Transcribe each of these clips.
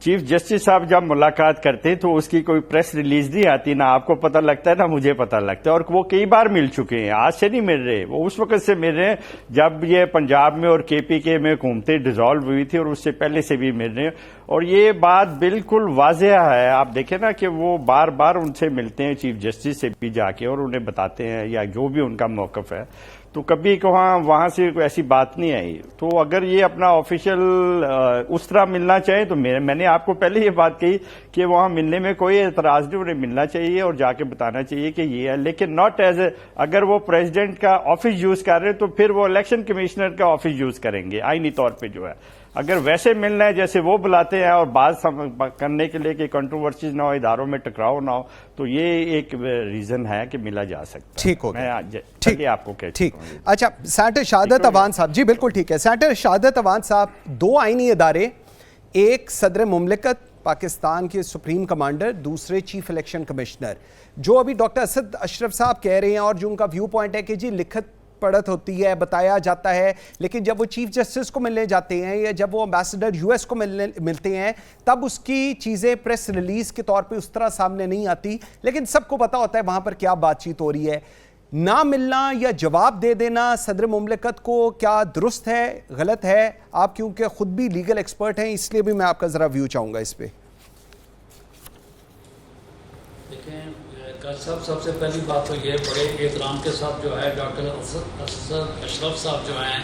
Chief justice صاحب جب ملاقات کرتے تو اس کی کوئی پریس ریلیز نہیں آتی، نہ آپ کو پتہ لگتا ہے نہ مجھے پتہ لگتا ہے، اور وہ کئی بار مل چکے ہیں، آج سے نہیں مل رہے، وہ اس وقت سے مل رہے ہیں جب یہ پنجاب میں اور کے پی کے میں حکومتیں ڈیزالو ہوئی تھی، اور اس سے پہلے سے بھی مل رہے ہیں، اور یہ بات بالکل واضح ہے۔ آپ دیکھیں نا کہ وہ بار بار ان سے ملتے ہیں، چیف جسٹس سے بھی جا کے، اور انہیں بتاتے ہیں یا جو بھی ان کا موقف ہے، تو کبھی وہاں سے ایسی بات نہیں آئی۔ تو اگر یہ اپنا آفیشیل اس طرح ملنا چاہیں تو میں نے آپ کو پہلے یہ بات کہی کہ وہاں ملنے میں کوئی اعتراض نہیں، انہیں ملنا چاہیے اور جا کے بتانا چاہیے کہ یہ ہے، لیکن ناٹ ایز اگر وہ پریزیڈنٹ کا آفس یوز کر رہے ہیں تو پھر وہ الیکشن کمشنر کا آفس یوز کریں گے آئینی طور پہ جو ہے۔ اگر ویسے ملنا ہے جیسے وہ بلاتے ہیں اور بات کرنے کے لیے کہ کنٹروورسیز نہ ہو، اداروں میں ٹکراؤ نہ ہو، تو یہ ایک ریزن ہے کہ ملا جا سکتا ہے۔ ٹھیک ہو گیا، ٹھیک آپ کو کہتے ٹھیک۔ اچھا سینیٹر شہادت اوان صاحب، جی بالکل ٹھیک ہے۔ سینیٹر شہادت اوان صاحب، دو آئینی ادارے، ایک صدر مملکت پاکستان کے سپریم کمانڈر، دوسرے چیف الیکشن کمشنر، جو ابھی ڈاکٹر اسد اشرف صاحب کہہ رہے ہیں اور جو ان کا ویو پوائنٹ ہے کہ جی لکھت پڑھت ہوتی ہے، بتایا جاتا ہے، لیکن جب وہ چیف جسٹس کو ملنے جاتے ہیں یا جب وہ امبیسڈر یو ایس کو ملتے ہیں تب اس کی چیزیں پریس ریلیز کے طور پہ اس طرح سامنے نہیں آتی، لیکن سب کو پتا ہوتا ہے وہاں پر کیا بات چیت ہو رہی ہے۔ نہ ملنا یا جواب دے دینا صدر مملکت کو کیا درست ہے، غلط ہے؟ آپ کیونکہ خود بھی لیگل ایکسپرٹ ہیں، اس لیے بھی میں آپ کا ذرا ویو چاہوں گا اس پہ۔ سب سے پہلی بات تو یہ بڑے احترام کے ساتھ جو ہے ڈاکٹر اسد اشرف صاحب جو ہیں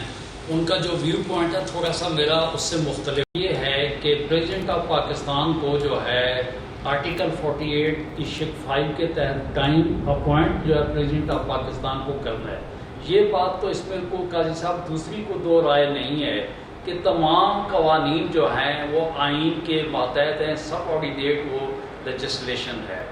ان کا جو ویو پوائنٹ ہے تھوڑا سا میرا اس سے مختلف یہ ہے کہ پریزیڈنٹ آف پاکستان کو جو ہے آرٹیکل 48 اشق 5 کے تحت ٹائم اپوائنٹ جو ہے پریزیڈنٹ آف پاکستان کو کرنا ہے۔ یہ بات تو اس میں کو قاضی صاحب دوسری کو دو رائے نہیں ہے کہ تمام قوانین جو ہیں وہ آئین کے ماتحت ہیں، سب آرڈینیٹ وہ لیجسلیشن ہے۔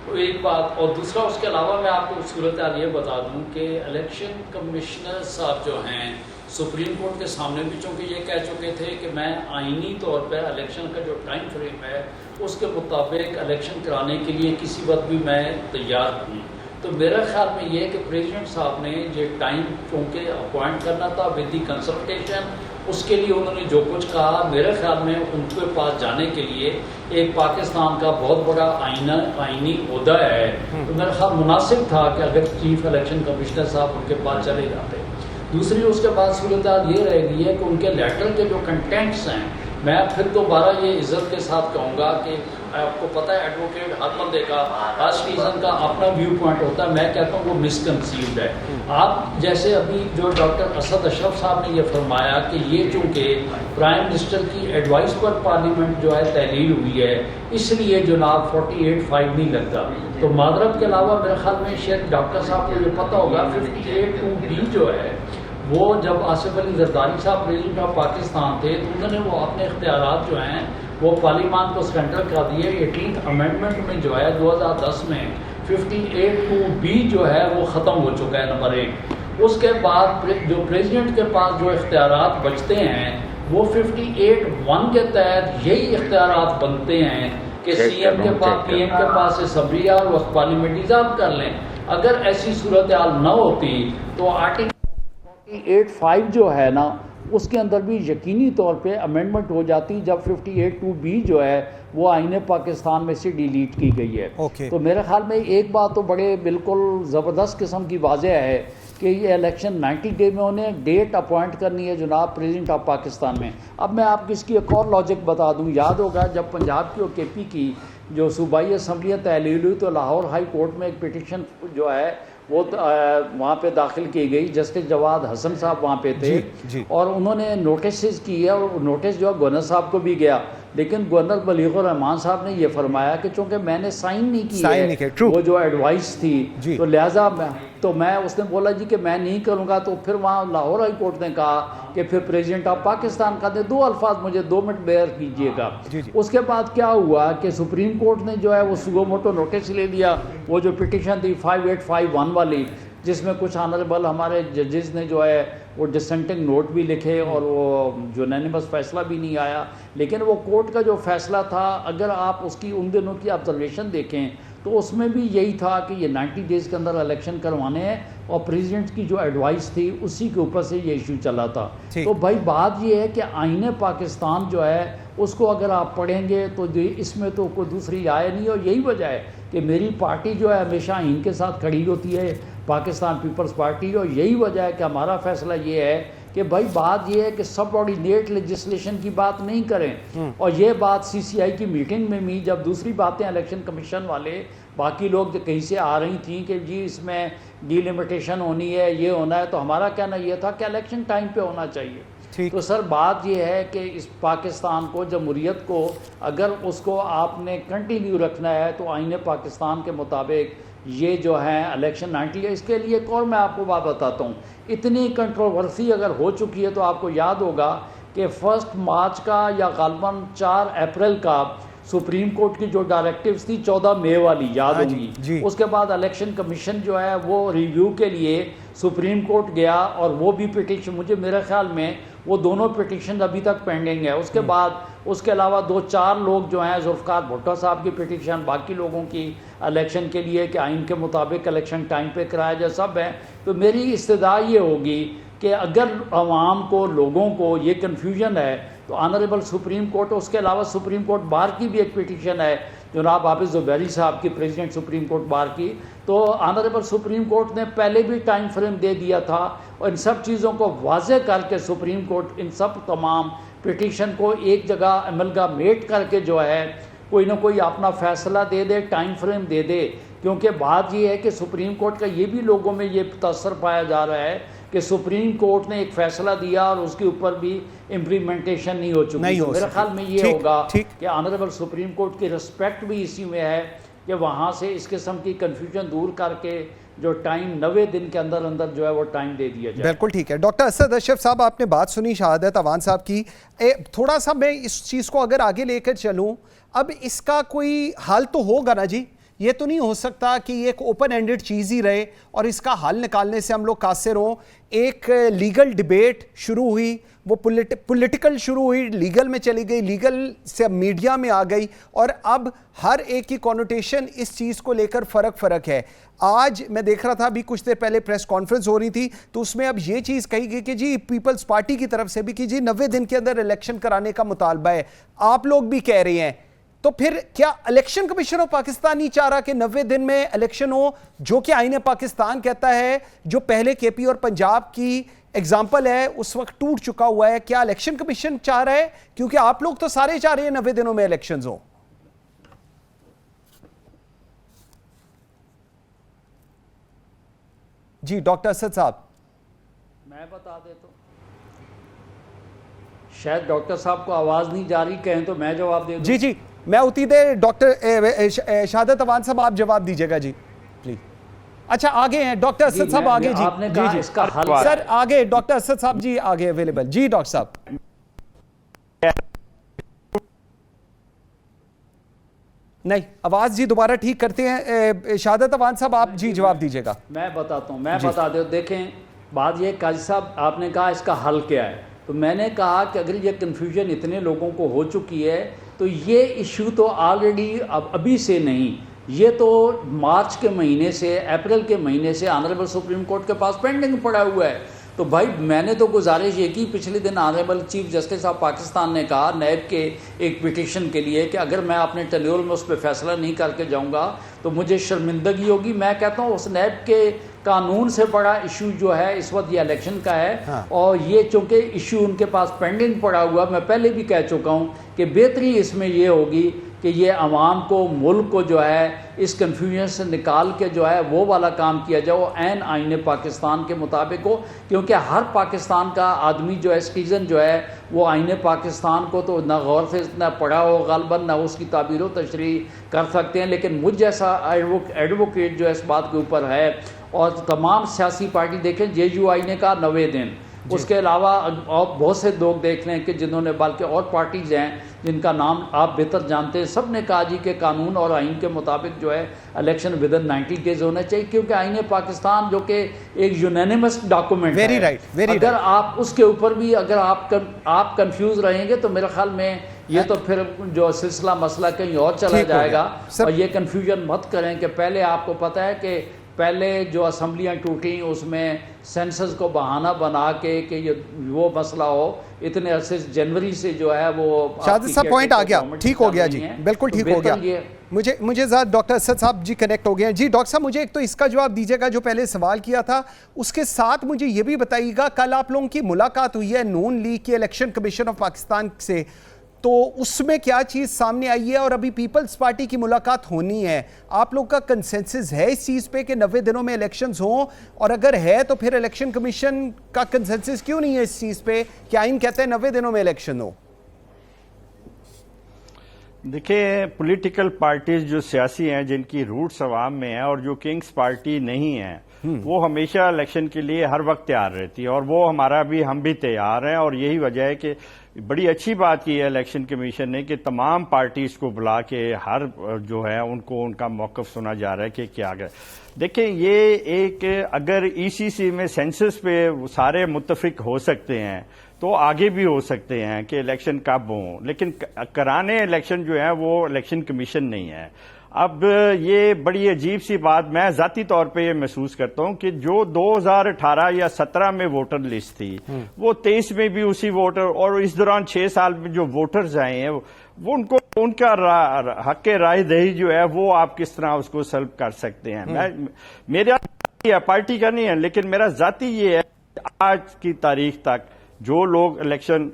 تو ایک بات، اور دوسرا اس کے علاوہ میں آپ کو صورتحال یہ بتا دوں کہ الیکشن کمشنر صاحب جو ہیں سپریم کورٹ کے سامنے بھی چونکہ یہ کہہ چکے تھے کہ میں آئینی طور پر الیکشن کا جو ٹائم فریم ہے اس کے مطابق الیکشن کرانے کے لیے کسی وقت بھی میں تیار ہوں۔ تو میرا خیال میں یہ کہ پریزیڈنٹ صاحب نے یہ ٹائم چونکہ اپوائنٹ کرنا تھا ود دی کنسلٹیشن، اس کے لیے انہوں نے جو کچھ کہا، میرے خیال میں ان کے پاس جانے کے لیے ایک پاکستان کا بہت بڑا آئینی عہدہ ہے، تو میرا خیال مناسب تھا کہ اگر چیف الیکشن کمشنر صاحب ان کے پاس چلے جاتے۔ دوسری اس کے بعد صورتحال یہ رہ گئی ہے کہ ان کے لیٹر کے جو کنٹینٹس ہیں، میں پھر دوبارہ یہ عزت کے ساتھ کہوں گا کہ آپ کو پتہ ہے ایڈوکیٹ ہر بندے کا ہر سٹیزن کا اپنا ویو پوائنٹ ہوتا ہے، میں کہتا ہوں وہ مس کنسیوڈ ہے۔ آپ جیسے ابھی جو ڈاکٹر اسد اشرف صاحب نے یہ فرمایا کہ یہ چونکہ پرائم منسٹر کی ایڈوائس پر پارلیمنٹ جو ہے تحلیل ہوئی ہے اس لیے جناب 48(5) نہیں لگتا، تو معذرت کے علاوہ میرے خیال میں شاید ڈاکٹر صاحب کو یہ پتہ ہوگا 58(2)B جو ہے وہ جب آصف علی زرداری صاحب پریزیڈنٹ آف پاکستان تھے تو انہوں نے وہ اپنے اختیارات جو ہیں وہ پارلیمان کو سرنڈر کر دیے۔ 18th امینڈمنٹ میں جو ہے 2010 میں 58(2)B جو ہے وہ ختم ہو چکا ہے، نمبر 1۔ اس کے بعد جو پریزیڈنٹ کے پاس جو اختیارات بچتے ہیں وہ 58(1) کے تحت یہی اختیارات بنتے ہیں کہ سی ایم کے پاس، پی ایم کے پاس اسمبلی اور وقت پارلیمنٹ ڈیزالو کر لیں۔ اگر ایسی صورتحال نہ ہوتی تو آرٹیکل 48(5) جو ہے نا اس کے اندر بھی یقینی طور پہ امینڈمنٹ ہو جاتی جب 58(2)B جو ہے وہ آئین پاکستان میں سے ڈیلیٹ کی گئی ہے۔ تو میرے خیال میں ایک بات تو بڑے بالکل زبردست قسم کی واضح ہے کہ یہ الیکشن 90 ڈے میں انہیں ڈیٹ اپوائنٹ کرنی ہے جناب پریزیڈنٹ آف پاکستان میں۔ اب میں آپ کو اس کی ایک اور لاجک بتا دوں، یاد ہوگا جب پنجاب کی اور کے پی کی جو صوبائی اسمبلیاں تحلیل ہوئی تو لاہور ہائی کورٹ میں ایک پٹیشن جو ہے وہ وہاں پہ داخل کی گئی، جسٹس جواد حسن صاحب وہاں پہ تھے اور انہوں نے نوٹسز کی ہے، اور نوٹس جو ہے گورنر صاحب کو بھی گیا، لیکن گورنر بلیغ الرحمان صاحب نے یہ فرمایا کہ چونکہ میں نے سائن نہیں کی ہے وہ جو ایڈوائس تھی تو لہٰذا میں اس نے بولا جی کہ میں نہیں کروں گا، تو پھر وہاں لاہور ہائی کورٹ نے کہا کہ پھر پریزیڈنٹ آف پاکستان کا دے 2 الفاظ مجھے 2 منٹ بیئر کیجیے گا۔ اس کے بعد کیا ہوا کہ سپریم کورٹ نے جو ہے وہ سگو موٹو نوٹس لے لیا، وہ جو پٹیشن تھی 5851 والی، جس میں کچھ آنریبل ہمارے ججز نے جو ہے وہ ڈسینٹنگ نوٹ بھی لکھے اور وہ یونینیمس فیصلہ بھی نہیں آیا، لیکن وہ کورٹ کا جو فیصلہ تھا اگر آپ اس کی ان دنوں کی آبزرویشن دیکھیں تو اس میں بھی یہی تھا کہ یہ 90 ڈیز کے اندر الیکشن کروانے ہیں اور پریزیڈنٹ کی جو ایڈوائس تھی اسی کے اوپر سے یہ ایشو چلا تھا. تو بھائی بات یہ ہے کہ آئین پاکستان جو ہے اس کو اگر آپ پڑھیں گے تو اس میں تو کوئی دوسری رائے نہیں. اور یہی وجہ ہے کہ میری پارٹی جو ہے ہمیشہ آئین کے ساتھ کھڑی ہوتی ہے, پاکستان پیپلز پارٹی. اور یہی وجہ ہے کہ ہمارا فیصلہ یہ ہے کہ بھائی بات یہ ہے کہ سب آرڈینیٹ لیجسلیشن کی بات نہیں کریں. اور یہ بات سی سی آئی کی میٹنگ میں بھی جب دوسری باتیں الیکشن کمیشن والے باقی لوگ جو کہیں سے آ رہی تھیں کہ جی اس میں ڈی لمیٹیشن ہونی ہے, یہ ہونا ہے, تو ہمارا کہنا یہ تھا کہ الیکشن ٹائم پہ ہونا چاہیے. تو سر بات یہ ہے کہ اس پاکستان کو, جمہوریت کو, اگر اس کو آپ نے کنٹینیو رکھنا ہے تو آئین پاکستان کے مطابق یہ جو ہے الیکشن 90 ہے. اس کے لیے ایک اور میں آپ کو بات بتاتا ہوں, اتنی کنٹروورسی اگر ہو چکی ہے تو آپ کو یاد ہوگا کہ 1 مارچ کا یا غالباً 4 اپریل کا سپریم کورٹ کی جو ڈائریکٹیوز تھی 14 مئی والی یاد ہوگی. اس کے بعد الیکشن کمیشن جو ہے وہ ریویو کے لیے سپریم کورٹ گیا اور وہ بھی پٹیشن, مجھے میرے خیال میں وہ دونوں پٹیشن ابھی تک پینڈنگ ہے. اس کے بعد اس کے علاوہ 2-4 لوگ جو ہیں, ذوالفقار بھٹو صاحب کی پٹیشن, باقی لوگوں کی الیکشن کے لیے کہ آئین کے مطابق الیکشن ٹائم پہ کرایا جائے, سب ہیں. تو میری استدعا یہ ہوگی کہ اگر عوام کو, لوگوں کو یہ کنفیوژن ہے تو آنریبل سپریم کورٹ, اس کے علاوہ سپریم کورٹ بار کی بھی ایک پٹیشن ہے جناب حافظ زبیری صاحب کی, پریزیڈنٹ سپریم کورٹ بار کی. تو آنریبل سپریم کورٹ نے پہلے بھی ٹائم فریم دے دیا تھا اور ان سب چیزوں کو واضح کر کے سپریم کورٹ ان سب تمام پٹیشن کو ایک جگہ املگامیٹ کر کے جو ہے کوئی نہ کوئی اپنا فیصلہ دے دے, ٹائم فریم دے دے. کیونکہ بات یہ ہے کہ سپریم کورٹ کا یہ بھی لوگوں میں یہ تاثر پایا جا رہا ہے کہ سپریم کورٹ نے ایک فیصلہ دیا اور اس کے اوپر بھی امپلیمنٹیشن نہیں ہو چکی. میرے خیال میں یہ ہوگا کہ آنریبل سپریم کورٹ کی رسپیکٹ بھی اسی میں ہے کہ وہاں سے اس قسم کی کنفیوژن دور کر کے جو ٹائم 90 دن کے اندر اندر جو ہے وہ ٹائم دے دیا جائے. بالکل ٹھیک ہے. ڈاکٹر اسد اشرف صاحب, آپ نے بات سنی شہادت اوان صاحب کی. تھوڑا سا میں اس چیز کو اگر آگے لے کر چلوں, اب اس کا کوئی حل تو ہوگا نا جی؟ یہ تو نہیں ہو سکتا کہ یہ ایک اوپن اینڈڈ چیز ہی رہے اور اس کا حل نکالنے سے ہم لوگ قاصر ہوں. ایک لیگل ڈیبیٹ شروع ہوئی, وہ پولیٹیکل شروع ہوئی, لیگل میں چلی گئی, لیگل سے میڈیا میں آ گئی, اور اب ہر ایک کی کونوٹیشن اس چیز کو لے کر فرق ہے. آج میں دیکھ رہا تھا, ابھی کچھ دیر پہلے پریس کانفرنس ہو رہی تھی, تو اس میں اب یہ چیز کہی گئی کہ جی پیپلز پارٹی کی طرف سے بھی کہ جی 90 دن کے اندر الیکشن کرانے کا مطالبہ ہے. آپ لوگ بھی کہہ رہے ہیں, تو پھر کیا الیکشن کمیشن آف پاکستان نہیں چاہ رہا کہ 90 دن میں الیکشن ہو, جو کہ آئین پاکستان کہتا ہے, جو پہلے کے پی اور پنجاب کی ایگزامپل ہے اس وقت ٹوٹ چکا ہوا ہے؟ کیا الیکشن کمیشن چاہ رہا ہے؟ کیونکہ آپ لوگ تو سارے چاہ رہے ہیں 90 دنوں میں الیکشنز ہوں. جی ڈاکٹر اسد صاحب. میں بتا دیتا ہوں, شاید ڈاکٹر صاحب کو آواز نہیں جاری, کہیں تو میں جواب دے دوں. جی میں اتی دیر ڈاکٹر شہادت اوان صاحب آپ جواب دیجیے گا جی پلیز. اچھا آگے ہیں ڈاکٹر اسد صاحب, آگے جی. آپ نے کہا اس کا حل سر آگے ڈاکٹر اسد صاحب جی آگے اویلیبل. جی ڈاکٹر صاحب. نہیں آواز جی دوبارہ ٹھیک کرتے ہیں. شہادت اوان صاحب آپ جی جواب دیجیے گا. میں بتاتا ہوں, میں بتا دوں. دیکھیں بات یہ, قاضی صاحب آپ نے کہا اس کا حل کیا ہے, تو میں نے کہا کہ اگر یہ کنفیوژن اتنے لوگوں کو ہو چکی ہے تو یہ ایشو تو آلریڈی ابھی سے نہیں, یہ تو مارچ کے مہینے سے, اپریل کے مہینے سے آنریبل سپریم کورٹ کے پاس پینڈنگ پڑا ہوا ہے. تو بھائی میں نے تو گزارش یہ کی, پچھلے دن honourable chief justice of Pakistan نے کہا نیب کے ایک پٹیشن کے لیے کہ اگر میں اپنے ٹینیور میں اس پہ فیصلہ نہیں کر کے جاؤں گا تو مجھے شرمندگی ہوگی. میں کہتا ہوں اس نیب کے قانون سے بڑا ایشو جو ہے اس وقت یہ الیکشن کا ہے, اور یہ چونکہ ایشو ان کے پاس پینڈنگ پڑا ہوا, میں پہلے بھی کہہ چکا ہوں کہ بہتری اس میں یہ ہوگی کہ یہ عوام کو, ملک کو جو ہے اس کنفیوژن سے نکال کے جو ہے وہ والا کام کیا جائے, وہ عین آئین پاکستان کے مطابق ہو. کیونکہ ہر پاکستان کا آدمی جو ہے, سٹیزن جو ہے, وہ آئین پاکستان کو تو نہ غور سے اتنا پڑھا ہو غالباً, نہ اس کی تعبیر و تشریح کر سکتے ہیں. لیکن مجھ جیسا ایڈوکیٹ جو ہے اس بات کے اوپر ہے, اور تمام سیاسی پارٹی دیکھیں, جے یو آئی نے کہا 90 دن, اس کے علاوہ آپ بہت سے لوگ دیکھ لیں کہ جنہوں نے بلکہ اور پارٹیز ہیں جن کا نام آپ بہتر جانتے ہیں, سب نے کہا جی کہ قانون اور آئین کے مطابق جو ہے الیکشن ودن 90 ڈیز ہونا چاہیے, کیونکہ آئین پاکستان جو کہ ایک یونینیمس ڈاکومنٹ ہے, اگر آپ اس کے اوپر بھی اگر آپ کنفیوز رہیں گے تو میرے خیال میں یہ تو پھر جو سلسلہ مسئلہ کہیں اور چلا جائے گا. اور یہ کنفیوژن مت کریں کہ پہلے آپ کو پتہ ہے کہ پہلے جو اسمبلیاں ٹوٹیں اس میں سینسس کو بہانہ بنا کے کہ یہ وہ مسئلہ ہو, اتنے عرصے جنوری سے جو ہے وہ شہادت صاحب پوائنٹ آ گیا, ٹھیک ہو گیا جی, بالکل ٹھیک ہو گیا. مجھے ذات ڈاکٹر اسد صاحب جی کنیکٹ ہو گئے ہیں. جی ڈاکٹر صاحب مجھے ایک تو اس کا جواب دیجیے گا جو پہلے سوال کیا تھا, اس کے ساتھ مجھے یہ بھی بتائیے گا کل آپ لوگوں کی ملاقات ہوئی ہے نون لیگ کے الیکشن کمیشن آف پاکستان سے, تو اس میں کیا چیز سامنے آئی ہے, اور ابھی پیپلز پارٹی کی ملاقات ہونی ہے, آپ لوگ کا کنسنسس ہے اس چیز پہ کہ 90 دنوں میں الیکشنز ہوں, اور اگر ہے تو پھر الیکشن کمیشن کا کنسنسس کیوں نہیں ہے اس چیز پہ کہ آئین کہتے ہیں 90 دنوں میں الیکشن ہو؟ دیکھیں پولیٹیکل پارٹیز جو سیاسی ہیں جن کی روٹس عوام میں ہیں اور جو کنگز پارٹی نہیں ہیں وہ ہمیشہ الیکشن کے لیے ہر وقت تیار رہتی ہے, اور وہ ہم بھی تیار ہیں. اور یہی وجہ ہے کہ بڑی اچھی بات کی ہے الیکشن کمیشن نے کہ تمام پارٹیز کو بلا کے ہر جو ہے ان کا موقف سنا جا رہا ہے کہ کیا گئے. دیکھیں یہ ایک اگر ای سی سی میں سینسس پہ سارے متفق ہو سکتے ہیں تو آگے بھی ہو سکتے ہیں کہ الیکشن کب ہوں, لیکن کرانے الیکشن جو ہیں وہ الیکشن کمیشن نہیں ہے. اب یہ بڑی عجیب سی بات میں ذاتی طور پہ یہ محسوس کرتا ہوں کہ جو 2018 یا 17 میں ووٹر لسٹ تھی وہ 23 میں بھی اسی ووٹر, اور اس دوران 6 سال میں جو ووٹرز آئے ہیں وہ ان کا حق رائے دہی جو ہے وہ آپ کس طرح اس کو سلب کر سکتے ہیں. میرا پارٹی کا نہیں ہے, لیکن میرا ذاتی یہ ہے کہ آج کی تاریخ تک جو لوگ الیکشن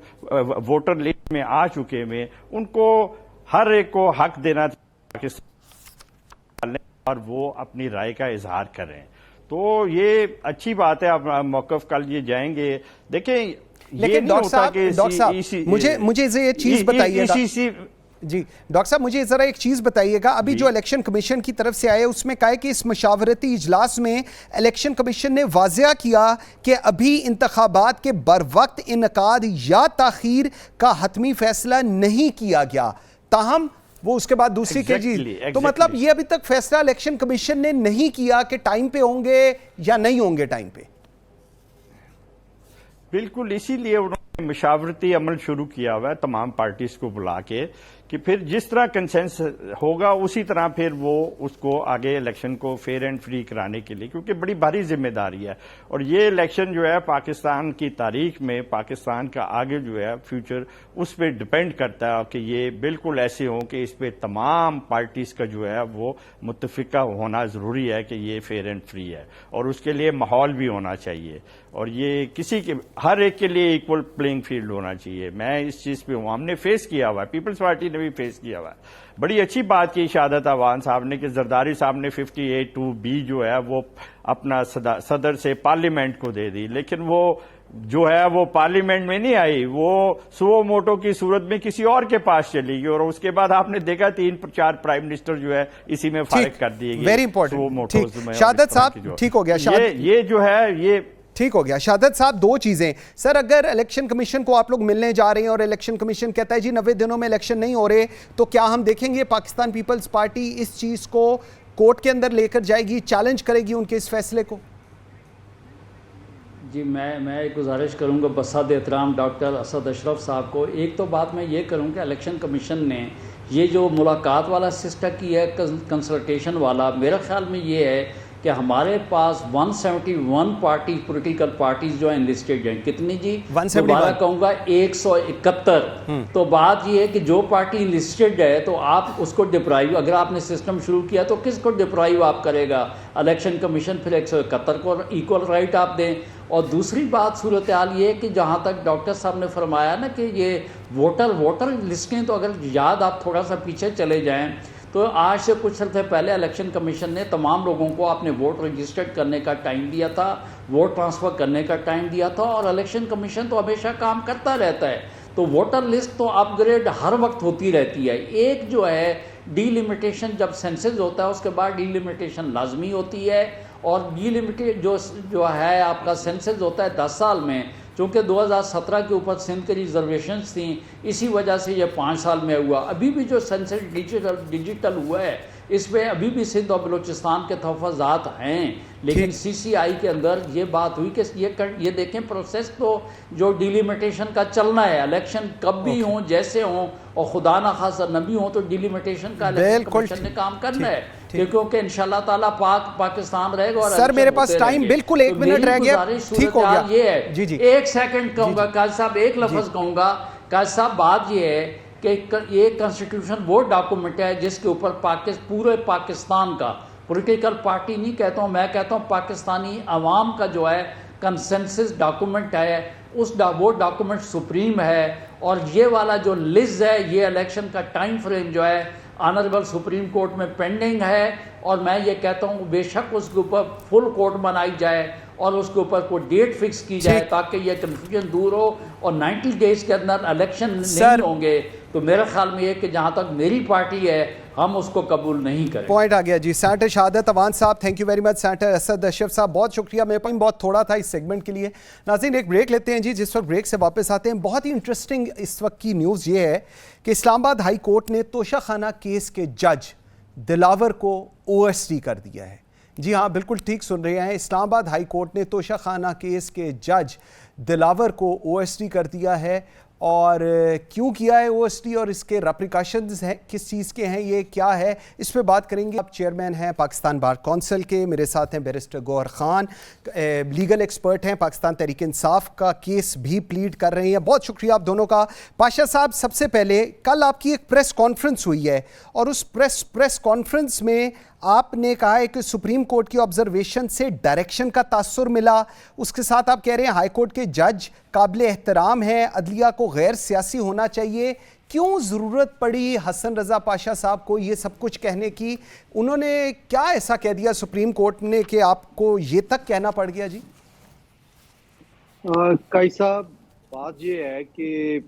ووٹر لسٹ میں آ چکے ہیں ان کو ہر ایک کو حق دینا چاہیے اور وہ اپنی رائے کا اظہار کریں. تو یہ اچھی بات ہے, آپ موقف کل یہ جائیں گے. دیکھیں لیکن ڈاکٹر صاحب مجھے یہ چیز بتائیے گا, جی ڈاکٹر صاحب مجھے ذرا ایک چیز بتائیے گا, ابھی جو الیکشن کمیشن کی طرف سے آئے اس میں کہا ہے کہ اس مشاورتی اجلاس میں الیکشن کمیشن نے واضح کیا کہ ابھی انتخابات کے بروقت انعقاد یا تاخیر کا حتمی فیصلہ نہیں کیا گیا, تاہم وہ اس کے بعد دوسری کے جی تو مطلب یہ ابھی تک فیصلہ الیکشن کمیشن نے نہیں کیا کہ ٹائم پہ ہوں گے یا نہیں ہوں گے ٹائم پہ. بالکل, اسی لیے انہوں نے مشاورتی عمل شروع کیا ہوا ہے تمام پارٹیز کو بلا کے کہ پھر جس طرح کنسنس ہوگا اسی طرح پھر وہ اس کو آگے الیکشن کو فیئر اینڈ فری کرانے کے لیے, کیونکہ بڑی بھاری ذمہ داری ہے. اور یہ الیکشن جو ہے پاکستان کی تاریخ میں پاکستان کا آگے جو ہے فیوچر اس پہ ڈپینڈ کرتا ہے کہ یہ بالکل ایسے ہوں کہ اس پہ تمام پارٹیز کا جو ہے وہ متفقہ ہونا ضروری ہے کہ یہ فیئر اینڈ فری ہے, اور اس کے لیے ماحول بھی ہونا چاہیے, اور یہ کسی کے ہر ایک کے لیے ایکول پلینگ فیلڈ ہونا چاہیے. میں اس چیز پہ ہوں, ہم نے فیس کیا ہوا ہے, پیپلز پارٹی نے بھی فیس کیا ہوا ہے. بڑی اچھی بات کی شہادت عوان صاحب نے کہ زرداری صاحب نے 58(2)(b جو ہے وہ اپنا صدر سے پارلیمنٹ کو دے دی, لیکن وہ جو ہے وہ پارلیمنٹ میں نہیں آئی, وہ سو موٹو کی صورت میں کسی اور کے پاس چلی گئی, اور اس کے بعد آپ نے دیکھا 3-4 پرائم منسٹر جو ہے اسی میں فارغ کر دیے گئے. Very important. شہادت صاحب ٹھیک ہو گیا, یہ جو ہے یہ ٹھیک ہو گیا. شہادت صاحب دو چیزیں سر, اگر الیکشن کمیشن کو آپ لوگ ملنے جا رہے ہیں اور الیکشن کمیشن کہتا ہے جی 90 دنوں میں الیکشن نہیں ہو رہے, تو کیا ہم دیکھیں گے پاکستان پیپلز پارٹی اس چیز کو کورٹ کے اندر لے کر جائے گی, چیلنج کرے گی ان کے اس فیصلے کو؟ جی میں ایک گزارش کروں گا بصد احترام ڈاکٹر اسد اشرف صاحب کو. ایک تو بات میں یہ کروں کہ الیکشن کمیشن نے یہ جو ملاقات والا سسٹم کیا ہے کنسلٹیشن والا, میرا خیال میں یہ ہے کہ ہمارے پاس 171 پارٹی پولیٹیکل پارٹیز جو ہیں انلسٹڈ ہیں. کتنی جی؟ دوبارہ کہوں گا 171. تو بات یہ ہے کہ جو پارٹی انلسٹڈ ہے تو آپ اس کو ڈپرائیو, اگر آپ نے سسٹم شروع کیا تو کس کو ڈپرائیو آپ کرے گا؟ الیکشن کمیشن پھر 171 کو ایکول رائٹ آپ دیں. اور دوسری بات صورتحال یہ ہے کہ جہاں تک ڈاکٹر صاحب نے فرمایا نا کہ یہ ووٹر لسٹیں, تو اگر یاد آپ تھوڑا سا پیچھے چلے جائیں تو آج سے کچھ عرصے پہلے الیکشن کمیشن نے تمام لوگوں کو اپنے ووٹ رجسٹرڈ کرنے کا ٹائم دیا تھا, ووٹ ٹرانسفر کرنے کا ٹائم دیا تھا, اور الیکشن کمیشن تو ہمیشہ کام کرتا رہتا ہے. تو ووٹر لسٹ تو اپ گریڈ ہر وقت ہوتی رہتی ہے. ایک جو ہے ڈی لیمیٹیشن جب سینسز ہوتا ہے اس کے بعد ڈی لیمیٹیشن لازمی ہوتی ہے, اور ڈی لیمیٹیڈ جو ہے آپ کا سینسز ہوتا ہے 10 سال میں, چونکہ 2017 کے اوپر سندھ کے ریزرویشنز تھیں، اسی وجہ سے یہ 5 سال میں ہوا. ابھی بھی جو سینسس ڈیجیٹل ہوا ہے اس میں ابھی بھی سندھ اور بلوچستان کے تحفظات ہیں، لیکن سی سی آئی کے اندر یہ بات ہوئی کہ یہ دیکھیں پروسیس تو جو ڈیلیمیٹیشن کا چلنا ہے، الیکشن کب بھی ہوں جیسے ہوں، اور خدا نہ خاصہ نہ بھی ہوں تو ڈیلیمیٹیشن کا الیکشن کمیشن نے کام کرنا ہے، کیونکہ انشاءاللہ تعالیٰ پاکستان رہے گا. اور سر میرے پاس ٹائم بالکل 1 منٹ رہ گیا، ٹھیک ہو گیا. یہ ہے 1 سیکنڈ کہوں گا قاضی صاحب، 1 لفظ کہوں گا قاضی صاحب. بات یہ ہے کہ یہ کنسٹیٹیوشن وہ ڈاکومنٹ ہے جس کے اوپر پورے پاکستان کا، پولیٹیکل پارٹی نہیں کہتا ہوں میں، کہتا ہوں پاکستانی عوام کا جو ہے کنسنسس ڈاکومنٹ ہے، وہ ڈاکومنٹ سپریم ہے. اور یہ والا جو لز ہے، یہ الیکشن کا ٹائم فریم جو ہے آنریبل سپریم کورٹ میں پینڈنگ ہے، اور میں یہ کہتا ہوں بے شک اس کے اوپر فل کورٹ بنائی جائے اور اس کے اوپر کوئی ڈیٹ فکس کی جائے تاکہ یہ کنفیوژن دور ہو. اور 90 ڈیز کے اندر الیکشن نہیں ہوں گے تو میرے خیال میں یہ کہ جہاں تک میری پارٹی ہے ہم اس کو قبول نہیں کریں. پوائنٹ آ گیا جی. Senator Shahadat Awan sahab thank you very much. Senator Asad Ashraf sahab بہت شکریہ. میرے پاس بہت تھوڑا تھا اس سیگمنٹ کے لیے. ناظرین ایک بریک لیتے ہیں جی. جس وقت بریک سے واپس آتے ہیں بہت ہی انٹرسٹنگ اس وقت کی نیوز یہ ہے کہ اسلام آباد ہائی کورٹ نے توشہ خانہ کیس کے جج دلاور کو او ایس ڈی کر دیا ہے. جی ہاں بالکل ٹھیک سن رہے ہیں. اسلام آباد ہائی کورٹ نے توشہ خانہ کیس کے جج دلاور کو او ایس ڈی کر دیا ہے. اور کیوں کیا ہے او ایس ڈی اور اس کے ریپریکاشنز ہیں کس چیز کے ہیں، یہ کیا ہے، اس پہ بات کریں گے. آپ چیئرمین ہیں پاکستان بار کونسل کے، میرے ساتھ ہیں بیرسٹر گوہر خان، لیگل ایکسپرٹ ہیں، پاکستان تحریک انصاف کا کیس بھی پلیڈ کر رہے ہیں. بہت شکریہ آپ دونوں کا. پاشا صاحب سب سے پہلے کل آپ کی ایک پریس کانفرنس ہوئی ہے اور اس پریس کانفرنس میں آپ نے کہا ہے کہ سپریم کورٹ کی آبزرویشن سے ڈائریکشن کا تاثر ملا. اس کے ساتھ آپ کہہ رہے ہیں ہائی کورٹ کے جج قابل احترام ہیں، عدلیہ کو غیر سیاسی ہونا چاہیے. کیوں ضرورت پڑی حسن رضا پاشا صاحب کو یہ سب کچھ کہنے کی؟ انہوں نے کیا ایسا کہہ دیا سپریم کورٹ نے کہ آپ کو یہ تک کہنا پڑ گیا؟ جی قاضی صاحب بات یہ ہے کہ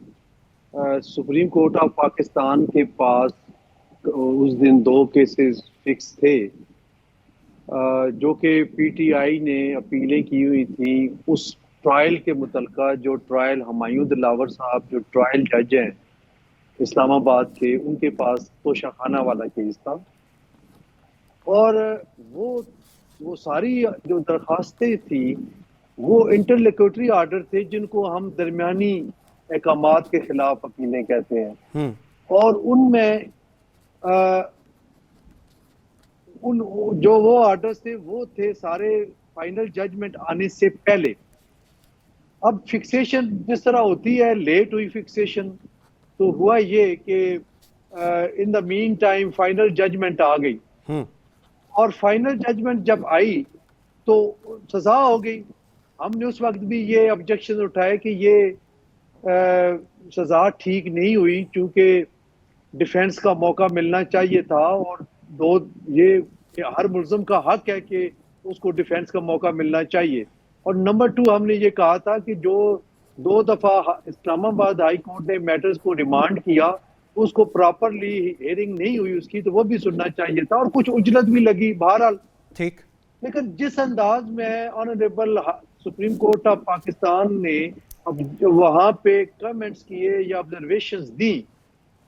سپریم کورٹ آف پاکستان کے پاس اس دن 2 کیسز فکس تھے جو کہ پی ٹی آئی نے اپیلیں کی ہوئی تھیں اس ٹرائل کے متعلقہ. جو ٹرائل ہمایوں دلاور صاحب جو ٹرائل جج ہیں اسلام آباد کے، ان کے پاس توشہ خانہ والا کیس تھا. اور وہ ساری جو درخواستیں تھیں وہ انٹرلیکوٹری آرڈر تھے جن کو ہم درمیانی احکامات کے خلاف اپیلیں کہتے ہیں. اور ان میں جو وہ آرڈرز تھے وہ تھے سارے فائنل ججمنٹ آنے سے پہلے. اب فکسیشن جس طرح ہوتی ہے لیٹ ہوئی فکسیشن، تو ہوا یہ کہ ان دا مین ٹائم فائنل ججمنٹ آ گئی. اور فائنل ججمنٹ جب آئی تو سزا ہو گئی. ہم نے اس وقت بھی یہ آبجیکشن اٹھائے کہ یہ سزا ٹھیک نہیں ہوئی چونکہ ڈیفینس کا موقع ملنا چاہیے تھا. اور یہ ہر ملزم کا حق ہے کہ اس کو ڈیفینس کا موقع ملنا چاہیے. اور نمبر 2 ہم نے یہ کہا تھا کہ جو 2 دفعہ اسلام آباد ہائی کورٹ نے میٹرز کو ریمانڈ کیا اس کو پراپرلی ہیئرنگ نہیں ہوئی اس کی، تو وہ بھی سننا چاہیے تھا. اور کچھ اجلت بھی لگی بہرحال ٹھیک. لیکن جس انداز میں honourable supreme court of Pakistan نے وہاں پہ کمنٹس کیے یا آبزرویشنز دی،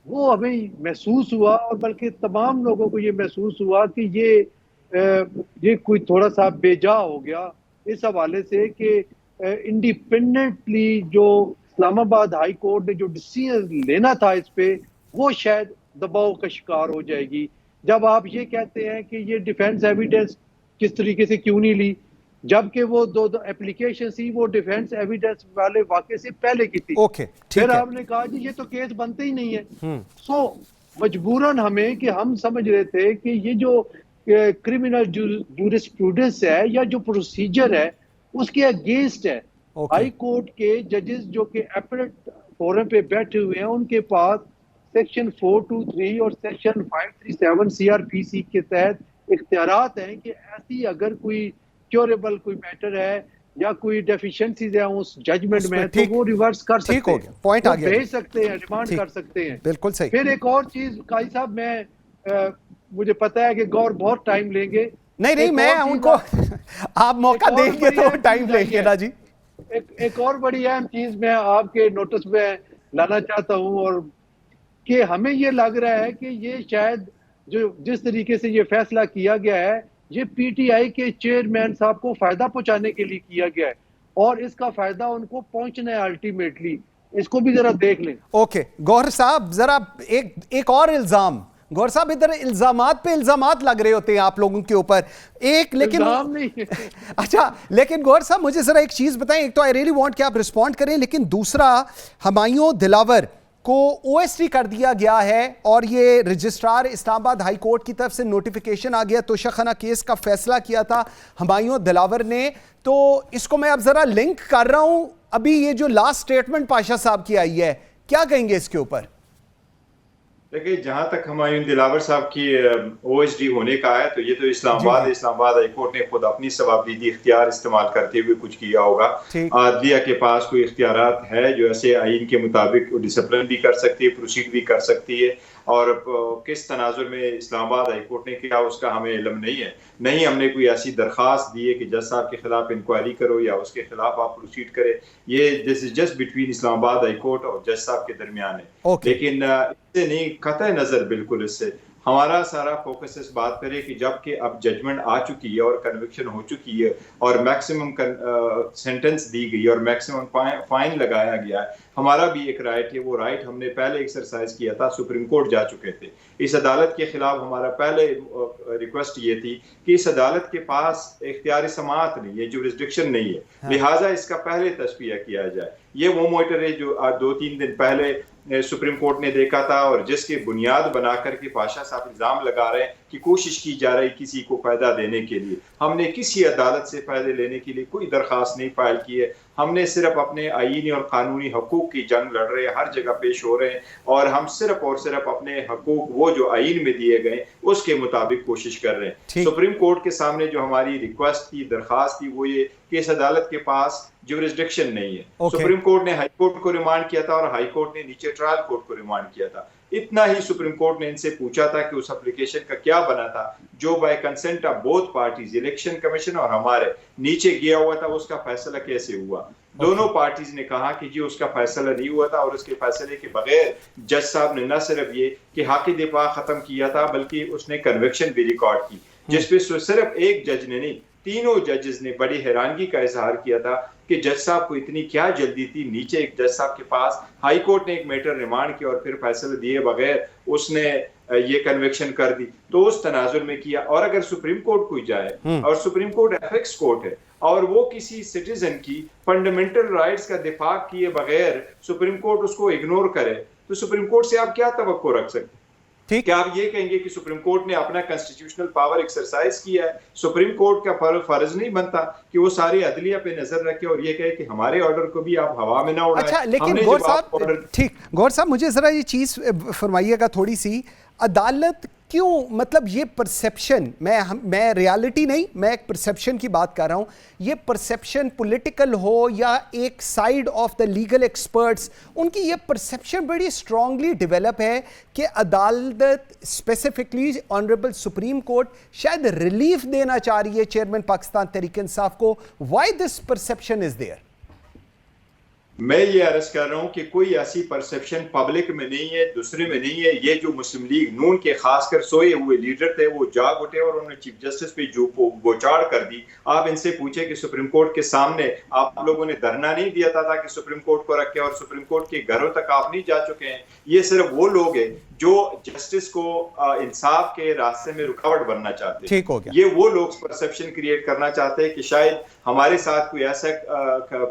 وہ ہمیں محسوس ہوا اور بلکہ تمام لوگوں کو یہ محسوس ہوا کہ یہ کوئی تھوڑا سا بے جا ہو گیا اس حوالے سے کہ انڈیپینڈنٹلی جو اسلام آباد ہائی کورٹ نے جو ڈیسیژن لینا تھا اس پہ وہ شاید دباؤ کا شکار ہو جائے گی. جب آپ یہ کہتے ہیں کہ یہ ڈیفینس ایویڈنس کس طریقے سے کیوں نہیں لی، جبکہ وہ 2 اپلیکیشن تھی وہ ڈیفینس ایویڈنس والے واقعے سے پہلے کی تھی. پھر آپ نے کہا جی یہ تو کیس بنتے ہی نہیں ہے. سو مجبوراً ہمیں کہ ہم سمجھ رہے تھے کہ یہ جو کرمنل جورسپروڈنس ہے یا جو پروسیجر ہے اس کے اگینسٹ ہے. ہائی کورٹ کے ججز جو کہ اپیلیٹ فورم پہ بیٹھے ہوئے ہیں ان کے پاس سیکشن 423 اور سیکشن 537 سی آر پی سی کے تحت اختیارات ہیں کہ ایسی اگر کوئی کیوریبل کوئی میٹر ہے یا کوئی ڈیفیشنسیز ہیں اس ججمنٹ میں تو وہ ریورس کر سکتے ہیں، پوائنٹ آ گیا، بھیج سکتے ہیں، ریمانڈ کر سکتے ہیں. بالکل صحیح. پھر ایک اور چیز قاضی صاحب، میں مجھے پتا ہے کہ گور بہت ٹائم لیں گے. نہیں میں ان کو آپ موقع دیں گے تو ٹائم لیں گے نا جی. ایک اور بڑی اہم چیز میں آپ کے نوٹس میں لانا چاہتا ہوں، اور کہ ہمیں یہ لگ رہا ہے کہ یہ شاید جو جس طریقے سے یہ فیصلہ کیا گیا ہے یہ پی ٹی آئی کے چیئرمین صاحب کو فائدہ پہنچانے کے لیے کیا گیا ہے، اور اس کا فائدہ ان کو پہنچنا ہے الٹیمیٹلی. اس کو بھی ذرا دیکھ لیں. اوکے گوہر صاحب، ذرا ایک اور الزام. گوہر صاحب ادھر الزامات پہ الزامات لگ رہے ہوتے ہیں آپ لوگوں کے اوپر. ایک لیکن اچھا، لیکن گوہر صاحب مجھے ذرا ایک چیز بتائیں. ایک تو آئی ریئلی وانٹ کہ آپ رسپونڈ کریں، لیکن دوسرا ہمایوں دلاور کو او ایس ٹی کر دیا گیا ہے اور یہ رجسٹرار اسلام آباد ہائی کورٹ کی طرف سے نوٹیفیکیشن آ گیا. توشہ خانہ کیس کا فیصلہ کیا تھا ہمایوں دلاور نے. تو اس کو میں اب ذرا لنک کر رہا ہوں. ابھی یہ جو لاسٹ سٹیٹمنٹ پاشا صاحب کی آئی ہے، کیا کہیں گے اس کے اوپر؟ دیکھیں، جہاں تک ہمایوں دلاور صاحب کی او ایس ڈی ہونے کا ہے تو یہ تو اسلام آباد ہائی کورٹ نے خود اپنی ثوابدیدی اختیار استعمال کرتے ہوئے کچھ کیا ہوگا. عدلیہ کے پاس کوئی اختیارات ہے جو ایسے آئین کے مطابق ڈسپلن بھی کر سکتی ہے، پروسیڈ بھی کر سکتی ہے، اور کس تناظر میں اسلام آباد ہائی کورٹ نے کیا اس کا ہمیں علم نہیں ہے. نہیں ہم نے کوئی ایسی درخواست دی ہے کہ جج صاحب کے خلاف انکوائری کرو یا اس کے خلاف آپ پروسیڈ کرے. یہ دس از جسٹ بٹوین اسلام آباد ہائی کورٹ اور جج صاحب کے درمیان ہے. لیکن اس سے نہیں، قطع نظر بالکل اس سے ہمارا سارا فوکس اس بات پر ہے کہ جب کہ اب ججمنٹ آ چکی ہے اور کنوکشن ہو چکی ہے اور میکسیمم سینٹنس دی گئی اور میکسیمم فائن لگایا گیا ہے، ہمارا بھی ایک رائٹ ہے. وہ رائٹ ہم نے پہلے ایکسرسائز کیا تھا، سپریم کورٹ جا چکے تھے. اس عدالت کے خلاف ہمارا پہلے ریکویسٹ یہ تھی کہ اس عدالت کے پاس اختیار سماعت نہیں ہے، جورسڈکشن نہیں ہے، لہٰذا اس کا پہلے تصفیہ کیا جائے. یہ وہ میٹر ہے جو 2-3 دن پہلے سپریم کورٹ نے دیکھا تھا اور جس کی بنیاد بنا کر کے پاشا صاحب الزام لگا رہے ہیں کہ کوشش کی جا رہی کسی کو فائدہ دینے کے لیے. ہم نے کسی عدالت سے فائدے لینے کے لیے کوئی درخواست نہیں فائل کی ہے. ہم نے صرف اپنے آئینی اور قانونی حقوق کی جنگ لڑ رہے ہیں، ہر جگہ پیش ہو رہے ہیں، اور ہم صرف اور صرف اپنے حقوق وہ جو آئین میں دیے گئے اس کے مطابق کوشش کر رہے ہیں. سپریم کورٹ کے سامنے جو ہماری ریکویسٹ تھی، درخواست تھی، وہ یہ کہ اس عدالت کے پاس جورسڈکشن نہیں ہے. سپریم کورٹ نے ہائی کورٹ کو ریمانڈ کیا تھا اور ہائی کورٹ نے نیچے ٹرائل کورٹ کو ریمانڈ کیا تھا. اتنا ہی سپریم کورٹ نے ان سے پوچھا تھا کہ اس اپلیکیشن کا کیا بنا تھا جو by consent of both parties, election commission اور ہمارے، نیچے گیا ہوا تھا، اس کا فیصلہ کیسے ہوا. دونوں پارٹیز نے کہا کہ جی اس کا فیصلہ نہیں ہوا تھا، اور اس کے فیصلے کے بغیر جج صاحب نے نہ صرف یہ کہ حق دفاع ختم کیا تھا بلکہ اس نے کنوکشن بھی ریکارڈ کی، جس پہ صرف ایک جج نے نہیں، تینوں ججز نے بڑی حیرانگی کا اظہار کیا تھا کہ جج صاحب کو اتنی کیا جلدی تھی. نیچے ایک جج صاحب کے پاس ہائی کورٹ نے ایک میٹر ریمانڈ کیا اور پھر فیصلہ دیے بغیر اس نے یہ کنوکشن کر دی. تو اس تناظر میں کیا. اور اگر سپریم کورٹ کوئی جائے، اور سپریم کورٹ ایتھکس کورٹ ہے، اور وہ کسی سٹیزن کی فنڈامنٹل رائٹس کا دفاع کیے بغیر سپریم کورٹ اس کو اگنور کرے، تو سپریم کورٹ سے آپ کیا توقع رکھ سکتے؟ کیا آپ یہ کہیں گے کہ سپریم کورٹ نے اپنا کنسٹیٹیوشنل پاور ایکسرسائز کیا ہے؟ سپریم کورٹ کا فرض نہیں بنتا کہ وہ ساری عدلیہ پہ نظر رکھے اور یہ کہے کہ ہمارے آرڈر کو بھی آپ ہوا میں نہ اڑائیں. اچھا لیکن گور صاحب، ٹھیک، گور صاحب مجھے ذرا یہ چیز فرمائیے گا تھوڑی سی. عدالت کیوں، مطلب یہ پرسیپشن، میں ریالٹی نہیں، میں ایک پرسیپشن کی بات کر رہا ہوں. یہ پرسیپشن پولیٹیکل ہو یا ایک side of the legal experts, ان کی یہ پرسیپشن بڑی اسٹرانگلی ڈیولپ ہے کہ عدالت اسپیسیفکلی آنریبل سپریم کورٹ شاید ریلیف دینا چاہ رہی ہے چیئرمین پاکستان تحریک انصاف کو. Why this perception is there? میں یہ عرض کر رہا ہوں کہ کوئی ایسی پرسیپشن پبلک میں نہیں ہے، دوسرے میں نہیں ہے. یہ جو مسلم لیگ نون کے خاص کر سوئے ہوئے لیڈر تھے، وہ جاگ اٹھے اور انہوں نے چیف جسٹس پہ جو بوچھاڑ کر دی. آپ ان سے پوچھیں کہ سپریم کورٹ کے سامنے آپ لوگوں نے دھرنا نہیں دیا تھا کہ سپریم کورٹ کو رکھے، اور سپریم کورٹ کے گھروں تک آپ نہیں جا چکے ہیں. یہ صرف وہ لوگ ہیں جو جسٹس کو انصاف کے راستے میں رکاوٹ بننا چاہتے ہیں. یہ وہ لوگ پرسیپشن کریٹ کرنا چاہتے ہیں کہ شاید ہمارے ساتھ کوئی ایسا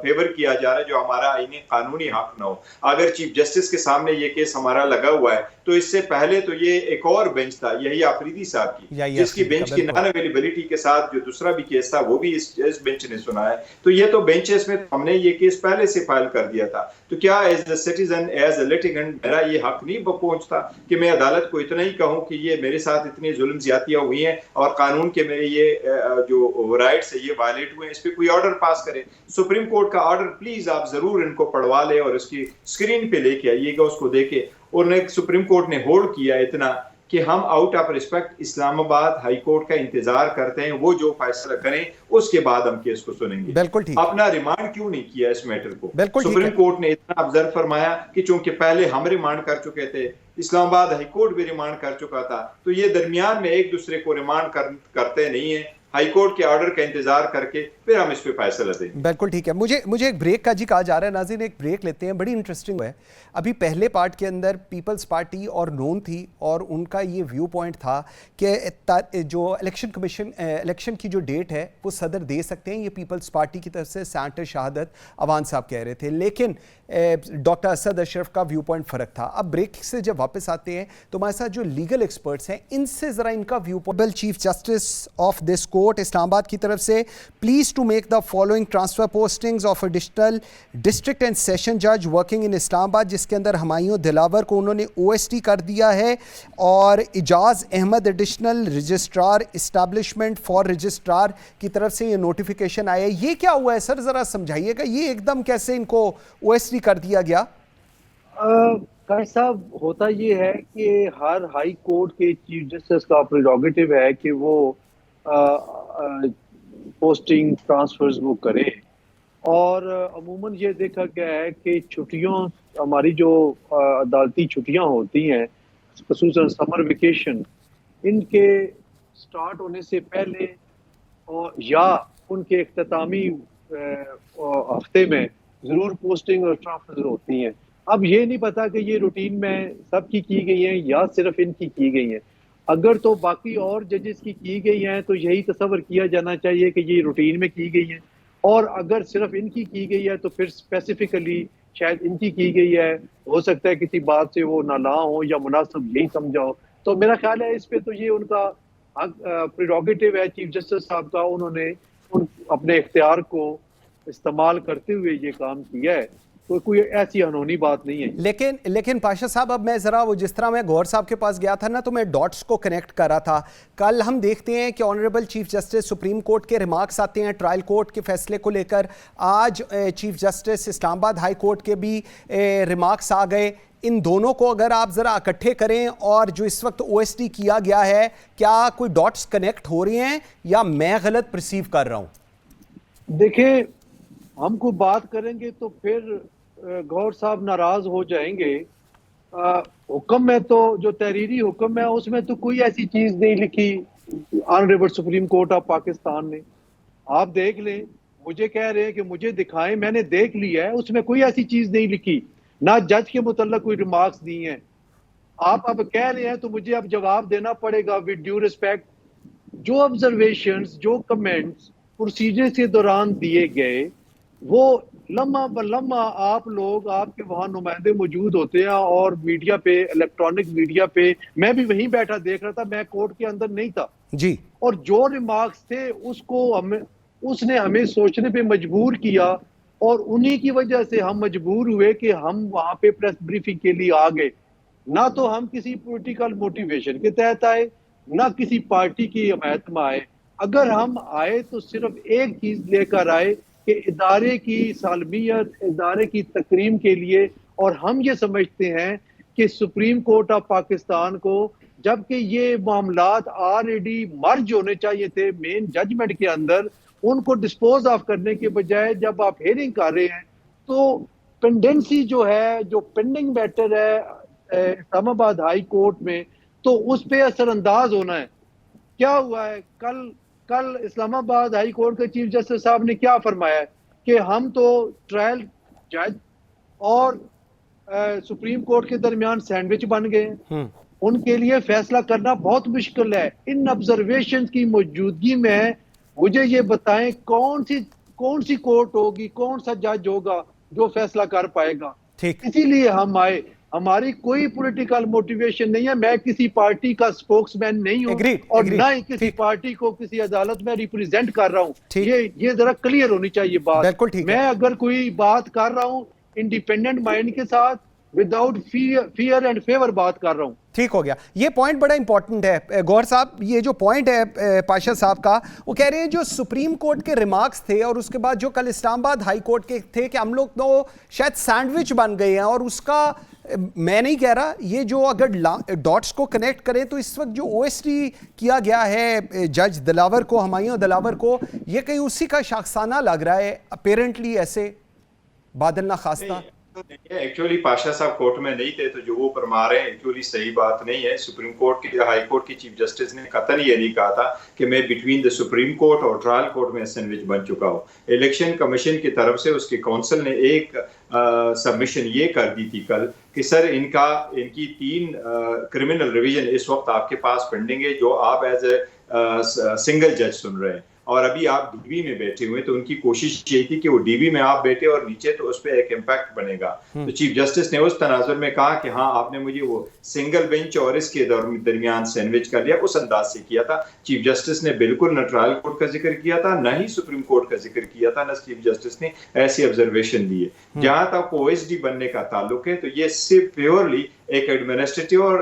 فیور کیا جا رہا ہے جو ہمارا آئینی قانونی حق نہ ہو. اگر چیف جسٹس کے سامنے یہ کیس ہمارا لگا ہوا ہے تو اس سے پہلے تو یہ ایک اور بینچ تھا، یہی آفریدی صاحب کی، جس کی بینچ کی نان اویلیبلٹی کے ساتھ جو دوسرا بھی کیس تھا وہ بھی اس بینچ نے سنا ہے. تو یہ تو بینچز میں ہم نے یہ کیس پہلے سے فائل کر دیا تھا. تو کیا as a citizen, as a litigant میرا یہ حق نہیں پہنچتا کہ میں عدالت کو اتنا ہی کہوں کہ یہ میرے ساتھ اتنے ظلم زیادتیاں ہوئی ہیں اور قانون کے میرے یہ جو رائٹس ہیں یہ وائلیٹ ہوئے ہیں، اس پہ کوئی آرڈر پاس کرے. سپریم کورٹ کا آرڈر پلیز آپ ضرور ان کو پڑھوا لے اور اس کی اسکرین پہ لے کے آئیے گا، اس کو دیکھے. اور سپریم کورٹ نے ہولڈ کیا اتنا کہ ہم آؤٹ آف ریسپیکٹ اسلام آباد ہائی کورٹ کا انتظار کرتے ہیں، وہ جو فیصلہ کریں اس کے بعد ہم کیس کو سنیں گے. بالکل ٹھیک. اپنا ریمانڈ کیوں نہیں کیا اس میٹر کو؟ بالکل سپریم کورٹ نے اتنا آبزرو فرمایا کہ چونکہ پہلے ہم ریمانڈ کر چکے تھے، اسلام آباد ہائی کورٹ بھی ریمانڈ کر چکا تھا، تو یہ درمیان میں ایک دوسرے کو ریمانڈ کرتے نہیں ہیں، ہائی کورٹ کے آرڈر کا انتظار کر کے پھر ہم اس پہ فیصلہ دیں. بالکل ٹھیک ہے. مجھے ایک بریک کا کہا جا رہا ہے. ناظرین ایک بریک لیتے ہیں. بڑی انٹرسٹنگ ہے. ابھی پہلے پارٹ کے اندر پیپلز پارٹی اور نون تھی، اور ان کا یہ ویو پوائنٹ تھا کہ جو الیکشن کمیشن الیکشن کی جو ڈیٹ ہے وہ صدر دے سکتے ہیں. یہ پیپلز پارٹی کی طرف سے سینیٹر شہادت اوان صاحب کہہ رہے تھے، لیکن ڈاکٹر اسد اشرف کا ویو پوائنٹ فرق تھا. اب بریک سے جب واپس آتے ہیں تو ہمارے ساتھ جو لیگل ایکسپرٹس ہیں ان سے ذرا ان کا view point. Chief justice of this court Islamabad کی طرف سے please to make the following transfer postings of additional district and session جج ورکنگ ان اسلام آباد، جس کے اندر ہمایوں دلاور کو انہوں نے OSD کر دیا ہے، اور Ejaz Ahmad additional registrar establishment for registrar کی طرف سے یہ نوٹیفیکیشن آیا ہے. یہ کیا ہوا ہے سر، ذرا سمجھائیے گا، یہ ایک دم کیسے ان کو OSD کر دیا گیا؟ قاری صاحب، ہوتا یہ ہے کہ ہر ہائی کورٹ کے چیف جسٹس کا پریروگیٹو ہے کہ وہ پوسٹنگ ٹرانسفرز وہ کرے، اور عموماً یہ دیکھا گیا ہے کہ چھٹیوں، ہماری جو عدالتی چھٹیاں ہوتی ہیں خصوصاً سمر ویکیشن، ان کے سٹارٹ ہونے سے پہلے یا ان کے اختتامی ہفتے میں ضرور پوسٹنگ اور ٹرانسفر ہوتی ہیں. اب یہ نہیں پتا کہ یہ روٹین میں سب کی گئی ہیں یا صرف ان کی گئی ہیں. اگر تو باقی اور ججز کی گئی ہیں تو یہی تصور کیا جانا چاہیے کہ یہ روٹین میں کی گئی ہیں، اور اگر صرف ان کی گئی ہے تو پھر اسپیسیفکلی شاید ان کی گئی ہے، ہو سکتا ہے کسی بات سے وہ نالاں ہو یا مناسب یہی سمجھاؤ. تو میرا خیال ہے اس پہ تو یہ ان کا پریروگیٹو ہے چیف جسٹس صاحب کا، انہوں نے اپنے اختیار کو استعمال کرتے ہوئے یہ کام کیا ہے، تو کوئی ایسی انہونی بات نہیں ہے. لیکن پاشا صاحب، اب میں ذرا وہ جس طرح میں گور صاحب کے پاس گیا تھا نا تو میں ڈاٹس کو کنیکٹ کر رہا تھا. کل ہم دیکھتے ہیں کہ honourable chief justice supreme court کے ریمارکس آتے ہیں ٹرائل کورٹ کے فیصلے کو لے کر. آج چیف جسٹس اسلام آباد ہائی کورٹ کے بھی ریمارکس آ گئے. ان دونوں کو اگر آپ ذرا اکٹھے کریں اور جو اس وقت OSD کیا گیا ہے، کیا کوئی ڈاٹس کنیکٹ ہو رہی ہیں یا میں غلط پرسیو کر رہا ہوں؟ دیکھیں، ہم کو بات کریں گے تو پھر گور صاحب ناراض ہو جائیں گے. حکم میں تو جو تحریری حکم ہے اس میں تو کوئی ایسی چیز نہیں لکھی honourable supreme court of Pakistan نے. آپ دیکھ لیں، مجھے کہہ رہے ہیں کہ مجھے دکھائیں، میں نے دیکھ لیا ہے، اس میں کوئی ایسی چیز نہیں لکھی، نہ جج کے متعلق کوئی ریمارکس دی ہیں. آپ اب کہہ رہے ہیں تو مجھے اب جواب دینا پڑے گا ود ڈیو ریسپیکٹ. جو آبزرویشنز، جو کمنٹس پروسیجر کے دوران دیے گئے، وہ لمحہ بلمحہ آپ لوگ، آپ کے وہاں نمائندے موجود ہوتے ہیں، اور میڈیا پہ، الیکٹرانک میڈیا پہ، میں بھی وہیں بیٹھا دیکھ رہا تھا، میں کورٹ کے اندر نہیں تھا جی. اور جو ریمارکس تھے اس نے ہمیں سوچنے پہ مجبور کیا، اور انہی کی وجہ سے ہم مجبور ہوئے کہ ہم وہاں پہ پریس بریفنگ کے لیے آ گئے. نہ تو ہم کسی پولیٹیکل موٹیویشن کے تحت آئے، نہ کسی پارٹی کی حمایت میں آئے. اگر ہم آئے تو صرف ایک چیز لے کر آئے کہ ادارے کی سالمیت، ادارے کی تکریم کے لیے. اور ہم یہ سمجھتے ہیں کہ سپریم کورٹ آف پاکستان کو، جبکہ یہ معاملات آلریڈی مرج ہونے چاہیے تھے مین ججمنٹ کے اندر، ان کو ڈسپوز آف کرنے کے بجائے جب آپ ہیئرنگ کر رہے ہیں تو پینڈنسی جو ہے، جو پینڈنگ میٹر ہے اسلام آباد ہائی کورٹ میں، تو اس پہ اثر انداز ہونا ہے. کیا ہوا ہے کل اسلام آباد ہائی کورٹ کے چیف جسٹس صاحب نے کیا فرمایا کہ ہم تو ٹرائل جج اور سپریم کورٹ کے درمیان سینڈوچ بن گئے ہیں، ان کے لیے فیصلہ کرنا بہت مشکل ہے. ان آبزرویشن کی موجودگی میں مجھے یہ بتائیں کون سی کورٹ ہوگی، کون سا جج ہوگا جو فیصلہ کر پائے گا. اسی لیے ہم آئے. ہماری کوئی پولیٹیکل موٹیویشن نہیں ہے. میں کسی پارٹی کا سپوکس مین نہیں ہوں اور نہ ہی کسی پارٹی کو کسی عدالت میں ریپریزنٹ کر رہا ہوں. یہ ذرا کلیئر ہونی چاہیے بات. میں اگر کوئی بات کر رہا ہوں انڈیپینڈنٹ مائنڈ کے ساتھ، وداؤٹ فیئر اینڈ فیور بات کر رہا ہوں. ٹھیک ہو گیا. یہ پوائنٹ بڑا امپورٹنٹ ہے گور صاحب. یہ جو پوائنٹ ہے پاشا صاحب کا، وہ کہہ رہے ہیں جو سپریم کورٹ کے ریمارکس تھے اور اس کے بعد جو کل اسلام آباد ہائی کورٹ کے تھے کہ ہم لوگ تو شاید سینڈوچ بن گئے ہیں، اور اس کا میں نہیں کہہ رہا، یہ جو اگر ڈاٹس کو کنیکٹ کریں تو اس وقت جو او ایس ٹی کیا گیا ہے جج دلاور کو، ہمایوں دلاور کو، یہ کہیں اسی کا شاخسانہ لگ رہا ہے اپیرنٹلی، ایسے بادل ناخواستہ؟ ایکچولی پاشا صاحب کورٹ میں نہیں تھے، تو جو وہ فرما رہے ہیں ایکچولی صحیح بات نہیں ہے. سپریم کورٹ کی ہائی کورٹ کی چیف جسٹس نے قطعاً یہ نہیں کہا تھا کہ میں بٹوین دا سپریم کورٹ اور ٹرائل کورٹ میں سینڈوچ بن چکا ہوں. الیکشن کمیشن کی طرف سے اس کی کونسل نے ایک سبمیشن یہ کر دی تھی کل کہ سر ان کی 3 کرمنل ریویژن اس وقت آپ کے پاس پینڈنگ ہے، جو آپ ایز اے سنگل جج سن رہے ہیں، اور ابھی آپ ڈی بی میں بیٹھے ہوئے. تو ان کی کوشش یہ تھی کہ وہ ڈی بی میں آپ بیٹھے اور نیچے تو اس پہ ایک امپیکٹ بنے گا. تو چیف جسٹس نے اس تناظر میں کہا کہ ہاں آپ نے مجھے وہ سنگل بینچ اور اس کے درمیان سینڈوچ کر لیا، اس انداز سے کیا تھا. چیف جسٹس نے بالکل نہ ٹرائل کورٹ کا ذکر کیا تھا، نہ ہی سپریم کورٹ کا ذکر کیا تھا، نہ چیف جسٹس نے ایسی آبزرویشن دی ہے. جہاں تک او ایس ڈی بننے کا تعلق ہے تو یہ صرف پیورلی ایک ایڈمنسٹریٹو اور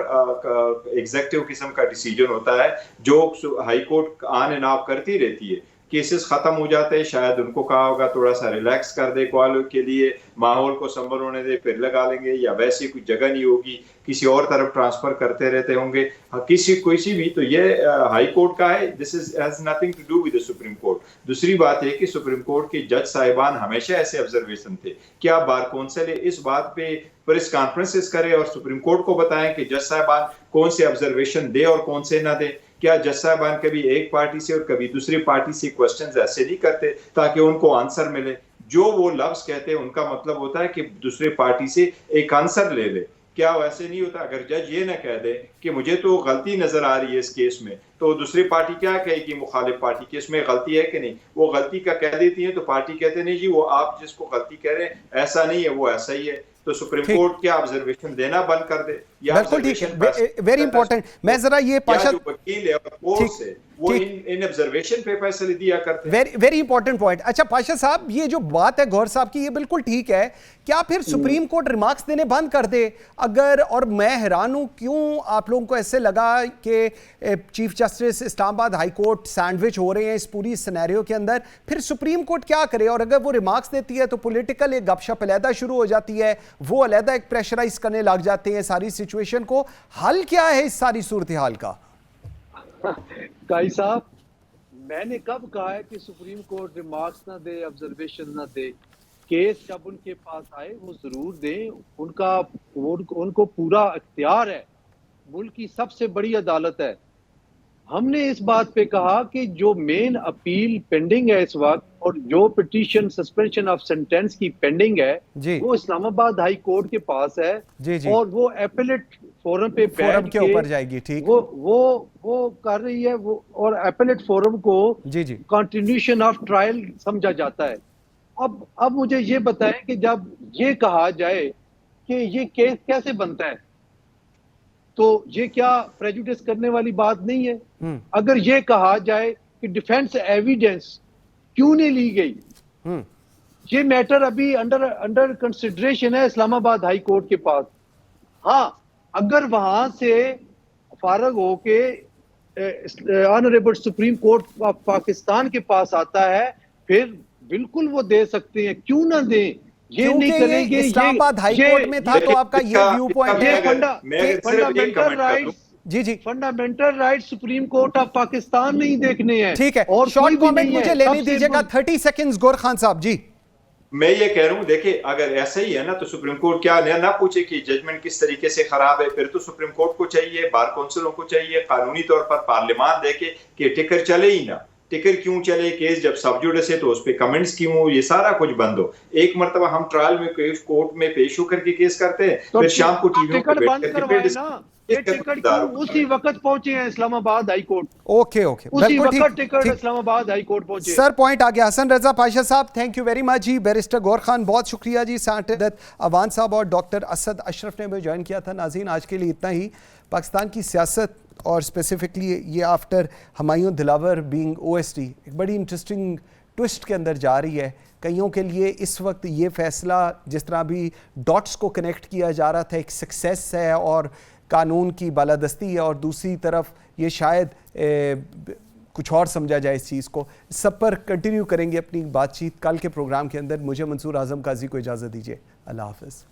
ایگزیکٹو قسم کا ڈیسیجن ہوتا ہے جو high court on and of کرتی رہتی ہے. کیسز ختم ہو جاتے ہیں، شاید ان کو کہا ہوگا تھوڑا سا ریلیکس کر دے کالوں کے لیے، ماحول کو سنبھل ہونے دے، پھر لگا لیں گے، یا ویسی کوئی جگہ نہیں ہوگی، کسی اور طرف ٹرانسفر کرتے رہتے ہوں گے کسی بھی. تو یہ ہائی کورٹ کا ہے، this has nothing to do with the supreme court. دوسری بات ہے کہ سپریم کورٹ کے جج صاحبان ہمیشہ ایسے آبزرویشن تھے. کیا بار کونسل اس بات پہ پریس کانفرنسز کرے اور سپریم کورٹ کو بتائیں کہ جج صاحبان کون سے آبزرویشن دے اور کون سے نہ دے؟ کیا جج صاحبان کبھی ایک پارٹی سے اور کبھی دوسری پارٹی سے کوسچنز ایسے نہیں کرتے تاکہ ان کو آنسر ملے؟ جو وہ لفظ کہتے ہیں ان کا مطلب ہوتا ہے کہ دوسرے پارٹی سے ایک آنسر لے لے. کیا ویسے نہیں ہوتا؟ اگر جج یہ نہ کہہ دے کہ مجھے تو غلطی نظر آ رہی ہے اس کیس میں، تو دوسری پارٹی کیا کہے گی مخالف پارٹی کہ اس میں غلطی ہے کہ نہیں؟ وہ غلطی کا کہہ دیتی ہیں تو پارٹی کہتے نہیں جی وہ آپ جس کو غلطی کہہ رہے ہیں ایسا نہیں ہے، وہ ایسا ہی ہے. تو سپریم کورٹ کیا آبزرویشن دینا بند کر دے؟ بالکل ٹھیک ہے، ویری امپورٹنٹ. میں ذرا یہ پاشا جو وکیل ہے اور فورس ہے وہ ان آبزرویشن پہ فیصلے دیا کرتے ہیں. Very important point. اچھا پاشا صاحب، یہ جو بات ہے گوہر صاحب کی، یہ بالکل ٹھیک ہے. کیا پھر سپریم کورٹ ریمارکس دینے بند کر دے اگر؟ اور میں حیران ہوں کیوں آپ لوگوں کو ایسے لگا کہ چیف جسٹس اسلام آباد ہائی کورٹ سینڈوچ ہو رہے ہیں اس پوری سینیریو کے اندر. پھر سپریم کورٹ کیا کرے؟ اور اگر وہ ریمارکس دیتی ہے تو پولیٹیکل ایک گپ شپ علیحدہ شروع ہو جاتی ہے، وہ علیحدہ ایک پریشرائز کرنے لگ جاتے ہیں ساری سچویشن کو. حل کیا ہے اس ساری صورتحال کا؟ قائی صاحب، میں نے کب کہا ہے کہ سپریم کورٹ ریمارکس نہ دے، آبزرویشن نہ دے؟ کیس جب ان کے پاس آئے وہ ضرور دیں، ان کو پورا اختیار ہے، ملک کی سب سے بڑی عدالت ہے. ہم نے اس بات پہ کہا کہ جو مین اپیل پینڈنگ ہے اس وقت اور جو پٹیشن سسپینشن آف سینٹینس کی پینڈنگ ہے وہ اسلام آباد ہائی کورٹ کے پاس ہے، اور وہ ایپلیٹ فورم پہ بیٹھ کے اوپر جائے گی. وہ کر رہی ہے وہ، اور ایپلیٹ فورم کو کنٹینیوشن آف ٹرائل سمجھا جاتا ہے. اب مجھے یہ بتائیں کہ جب یہ کہا جائے کہ یہ کیس کیسے بنتا ہے تو یہ کیا پریجوڈس کرنے والی بات نہیں ہے؟ اگر یہ کہا جائے کہ ڈیفینس ایویڈنس کیوں نہیں لی گئی، یہ میٹر ابھی انڈر کنسیڈریشن ہے اسلام آباد ہائی کورٹ کے پاس. ہاں اگر وہاں سے فارغ ہو کے honourable supreme court of Pakistan کے پاس آتا ہے پھر بالکل وہ دے سکتے ہیں، کیوں نہ دیں؟ یہ نہیں کریں گے. اسلام آباد ہائی کورٹ میں تھا تو آپ کا یہ ویو پوائنٹ ہے. Fundamental right supreme court of Pakistan نہیں دیکھنے ہیں. ٹھیک ہے، اور شارٹ کامنٹ مجھے لینے دیجیے گا 30 سیکنڈز. گور خان صاحب جی. میں یہ کہہ رہا ہوں دیکھیں اگر ایسا ہی ہے نا تو سپریم کورٹ کیا نہ پوچھے کہ ججمنٹ کس طریقے سے خراب ہے. پھر تو سپریم کورٹ کو چاہیے، بار کونسلوں کو چاہیے قانونی طور پر پارلیمان دیکھے کہ ٹکر چلے ہی نہ. ٹکر کیوں چلے؟ کیس جب سب جوڈس ہے تو اس پہ کمنٹس کیوں ہو؟ یہ سارا کچھ بند ہو. ایک مرتبہ ہم ٹرائل میں کورٹ میں پیش ہو کر کے کیس کرتے ہیں، پھر شام کو ٹی ویوں پہ بیٹھ کر اسی وقت پہنچے ہیں اسلام آباد ہائی کورٹ. اوکے اسی وقت ٹکٹ اسلام آباد ہائی کورٹ پہنچے. سر پوائنٹ آ گیا. حسن رضا پاشا صاحب thank you very much ji. Barrister گور خان بہت شکریہ جی. سعادت اوان صاحب اور ڈاکٹر اسد اشرف نے مجھے جوائن کیا تھا. ناظرین آج کے لیے اتنا ہی. پاکستان کی سیاست اور اسپیسیفکلی یہ آفٹر ہمایوں دلاور بینگ او ایس ٹی ایک بڑی انٹرسٹنگ ٹوسٹ کے اندر جا رہی ہے. کئیوں کے لیے اس وقت یہ فیصلہ جس طرح بھی ڈاٹس کو کنیکٹ کیا جا رہا تھا ایک سکسیس ہے اور قانون کی بالادستی ہے، اور دوسری طرف یہ شاید کچھ اور سمجھا جائے اس چیز کو. سب پر کنٹینیو کریں گے اپنی بات چیت کل کے پروگرام کے اندر. مجھے منصور اعظم قاضی کو اجازت دیجیے. اللہ حافظ.